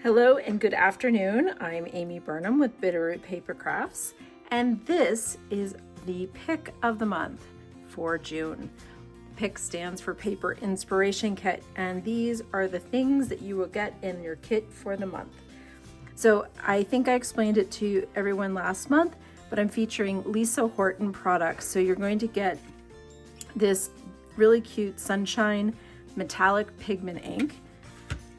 Hello and good afternoon. I'm Amy Burnham with Bitterroot Paper Crafts, and this is the pick of the month for June. PIC stands for Paper Inspiration Kit, and these are the things that you will get in your kit for the month. So I think I explained it to everyone last month, but I'm featuring Lisa Horton products. So you're going to get this really cute Sunshine Metallic Pigment Ink.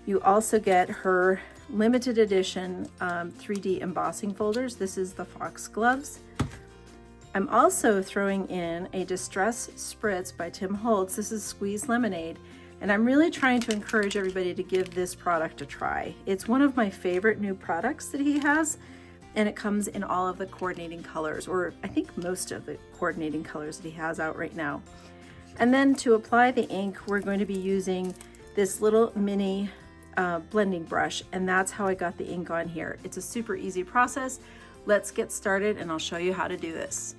You also get her limited edition 3D embossing folders. This is the Fox Gloves. I'm also throwing in a Distress Spritz by Tim Holtz. This is squeezed lemonade, and I'm really trying to encourage everybody to give this product a try. It's one of my favorite new products that he has, and it comes in all of the coordinating colors, or I think most of the coordinating colors that he has out right now. And then to apply the ink, we're going to be using this little mini blending brush, and that's how I got the ink on here. It's a super easy process. Let's get started and I'll show you how to do this.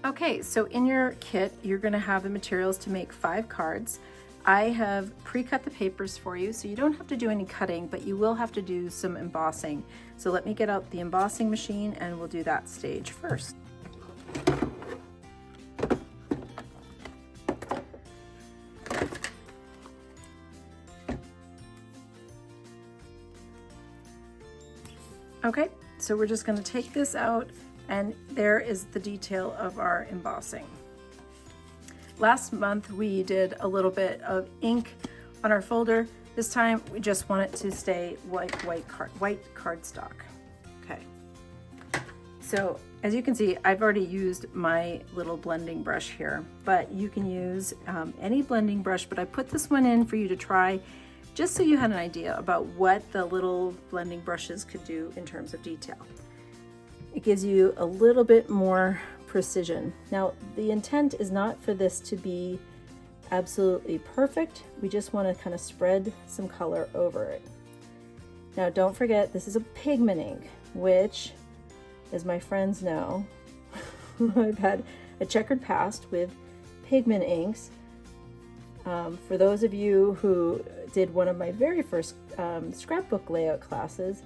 Okay, so in your kit, you're gonna have the materials to make 5 cards. I have pre-cut the papers for you, so you don't have to do any cutting, but you will have to do some embossing. So let me get out the embossing machine and we'll do that stage first. Okay, so we're just going to take this out, and there is the detail of our embossing. Last month we did a little bit of ink on our folder. This time we just want it to stay white cardstock. Okay, so as you can see, I've already used my little blending brush here, but you can use any blending brush, but I put this one in for you to try, just so you had an idea about what the little blending brushes could do in terms of detail. It gives you a little bit more precision. Now, the intent is not for this to be absolutely perfect. We just want to kind of spread some color over it. Now, don't forget, this is a pigment ink, which, as my friends know, I've had a checkered past with pigment inks. For those of you who did one of my very first scrapbook layout classes,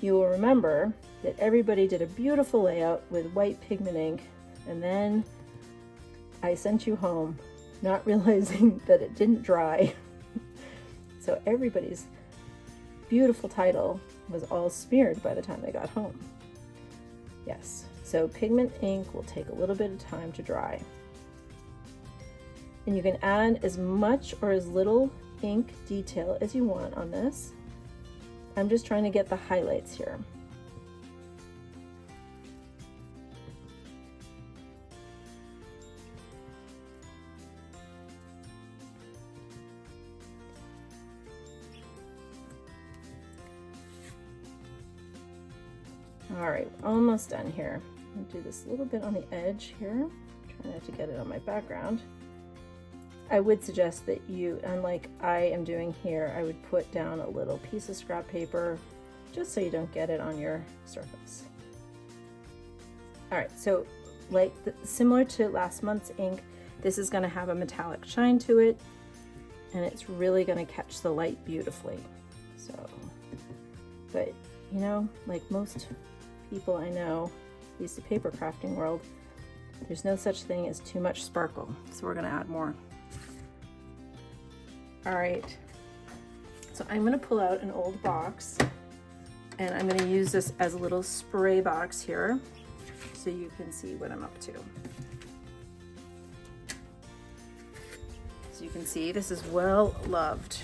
you will remember that everybody did a beautiful layout with white pigment ink, and then I sent you home not realizing that it didn't dry. So everybody's beautiful title was all smeared by the time they got home. Yes, so pigment ink will take a little bit of time to dry. And you can add as much or as little ink detail as you want on this. I'm just trying to get the highlights here. All right, almost done here. I'll do this a little bit on the edge here. Try not to get it on my background. I would suggest that you, unlike I am doing here, I would put down a little piece of scrap paper just so you don't get it on your surface. All right, so similar to last month's ink, this is going to have a metallic shine to it, and it's really going to catch the light beautifully. So, but you know, like most people I know, at least the paper crafting world, there's no such thing as too much sparkle, so we're going to add more. All right, so I'm going to pull out an old box, and I'm going to use this as a little spray box here so you can see what I'm up to. So you can see this is well loved.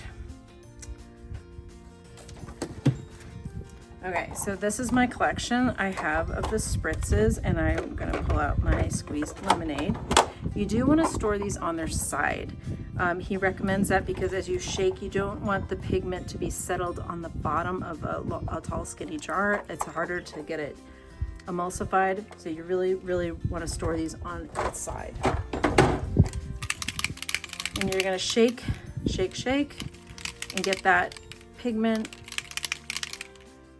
Okay, so this is my collection I have of the spritzes, and I'm going to pull out my squeezed lemonade. You do want to store these on their side. He recommends that because as you shake, you don't want the pigment to be settled on the bottom of a tall, skinny jar. It's harder to get it emulsified, so you really, really want to store these on its side. And you're going to shake, shake, shake, and get that pigment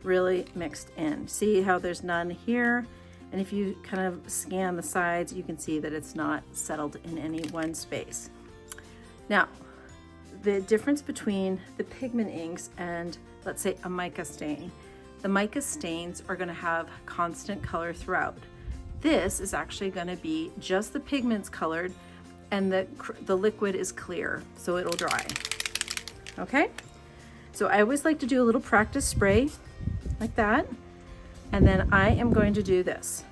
really mixed in. See how there's none here? And if you kind of scan the sides, you can see that it's not settled in any one space. Now, the difference between the pigment inks and, let's say, a mica stain. The mica stains are going to have constant color throughout. This is actually going to be just the pigments colored, and the liquid is clear, so it'll dry. Okay, so I always like to do a little practice spray like that, and then I am going to do this.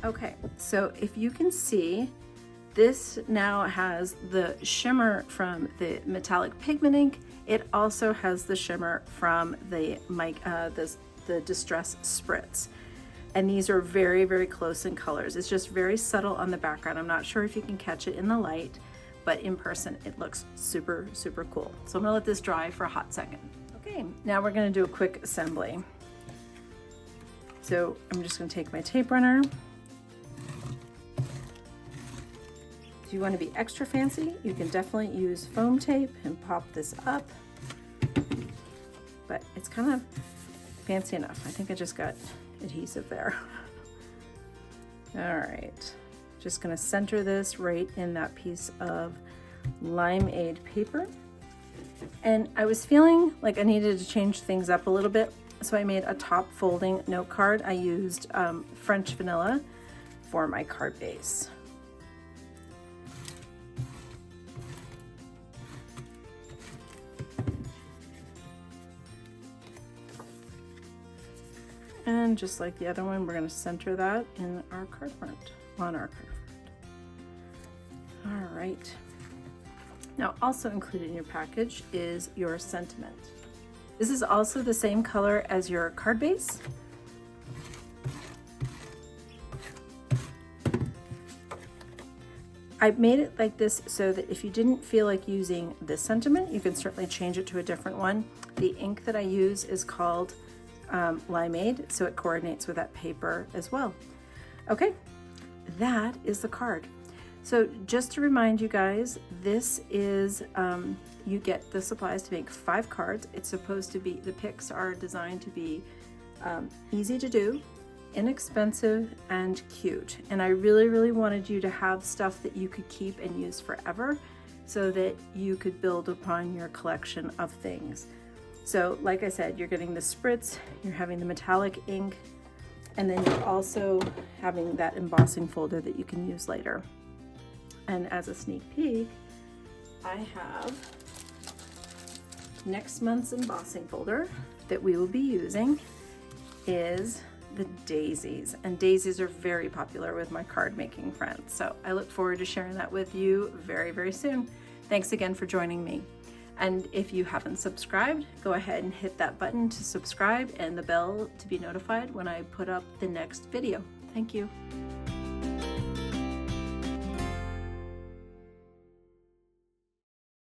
Okay, so if you can see, this now has the shimmer from the metallic pigment ink. It also has the shimmer from the Distress Spritz. And these are very, very close in colors. It's just very subtle on the background. I'm not sure if you can catch it in the light, but in person it looks super, super cool. So I'm gonna let this dry for a hot second. Okay, now we're gonna do a quick assembly. So I'm just gonna take my tape runner. If you want to be extra fancy, you can definitely use foam tape and pop this up, but it's kind of fancy enough. I think I just got adhesive there. All right, just gonna center this right in that piece of limeade paper. And I was feeling like I needed to change things up a little bit, so I made a top folding note card. I used French vanilla for my card base. And just like the other one, we're going to center that in our card front, on our card front. All right. Now, also included in your package is your sentiment. This is also the same color as your card base. I made it like this so that if you didn't feel like using this sentiment, you can certainly change it to a different one. The ink that I use is called limeade, so it coordinates with that paper as well. Okay, that is the card. So just to remind you guys, this is you get the supplies to make 5 cards. It's supposed to be, the picks are designed to be easy to do, inexpensive, and cute. And I really wanted you to have stuff that you could keep and use forever, so that you could build upon your collection of things. So like I said, you're getting the spritz, you're having the metallic ink, and then you're also having that embossing folder that you can use later. And as a sneak peek, I have next month's embossing folder that we will be using is the daisies. And daisies are very popular with my card making friends. So I look forward to sharing that with you very soon. Thanks again for joining me. And if you haven't subscribed, go ahead and hit that button to subscribe and the bell to be notified when I put up the next video. Thank you.